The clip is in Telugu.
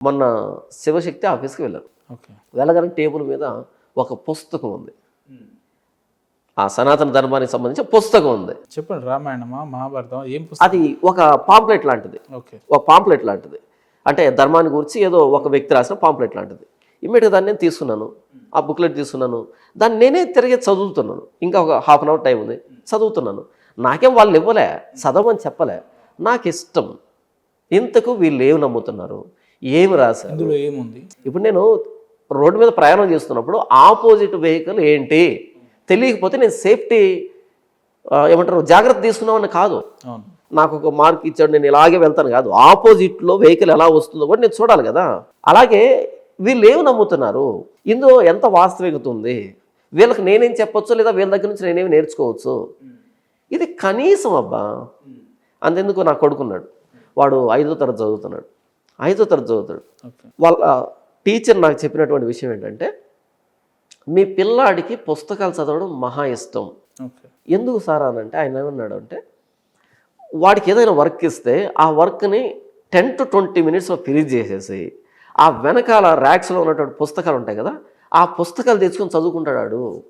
మొన్న శివశక్తి ఆఫీస్కి వెళ్ళాను. ఓకే. వెళ్ళగానే టేబుల్ మీద ఒక పుస్తకం ఉంది. ఆ సనాతన ధర్మానికి సంబంధించిన పుస్తకం ఉంది. చెప్పండి. రామాయణమా, మహాభారతం, ఏం పుస్తకం? అది ఒక పాంప్లెట్ లాంటిది. ఓకే. ఒక పాంప్లెట్ లాంటిది. అంటే ధర్మాన్ని గురించి ఏదో ఒక వ్యక్తి రాసిన పాంప్లెట్ లాంటిది. ఇమ్మీడియట్గా దాన్ని నేను తీసుకున్నాను. ఆ బుక్లెట్ తీసుకున్నాను. దాన్ని నేనే తిరిగి చదువుతున్నాను. ఇంకా ఒక హాఫ్ అన్ అవర్ టైం ఉంది. చదువుతున్నాను. నాకేం వాళ్ళు ఇవ్వలే, చదవమని చెప్పలే. నాకు ఇష్టం. ఇంతకు వీళ్ళు ఏమి నమ్ముతున్నారు, ఏమి రాశారు. ఇందులో ఏముంది? ఇప్పుడు నేను రోడ్డు మీద ప్రయాణం చేస్తున్నప్పుడు ఆపోజిట్ వెహికల్ ఏంటి తెలియకపోతే నేను సేఫ్టీ ఏమంటారు జాగ్రత్త తీసుకున్నామని కాదు. అవును. నాకు ఒక మార్క్ ఇచ్చాడు నేను ఇలాగే వెళ్తాను కాదు. ఆపోజిట్లో వెహికల్ ఎలా వస్తుందో కూడా నేను చూడాలి కదా. అలాగే వీళ్ళు ఏమి నమ్ముతున్నారు, ఇందులో ఎంత వాస్తవికత ఉంది, వీళ్ళకి నేనేం చెప్పొచ్చు లేదా వీళ్ళ దగ్గర నుంచి నేనేమి నేర్చుకోవచ్చు. ఇది కనీసం అబ్బా. అంతెందుకు నా కొడుకున్నాడు, వాడు 5వ తరగతి చదువుతున్నాడు. 5వ తరగతి చదువుతాడు. ఓకే. వాళ్ళ టీచర్ నాకు చెప్పినటువంటి విషయం ఏంటంటే, మీ పిల్లాడికి పుస్తకాలు చదవడం మహా ఇష్టం. ఓకే. ఎందుకు సార్ అని అంటే ఆయన ఏమన్నాడు అంటే, వాడికి ఏదైనా వర్క్ ఇస్తే ఆ వర్క్ని 10 to 20 మినిట్స్లో ఫినిష్ చేసేసి ఆ వెనకాల ర్యాక్స్లో ఉన్నటువంటి పుస్తకాలు ఉంటాయి కదా, ఆ పుస్తకాలు తెచ్చుకొని చదువుకుంటాడు.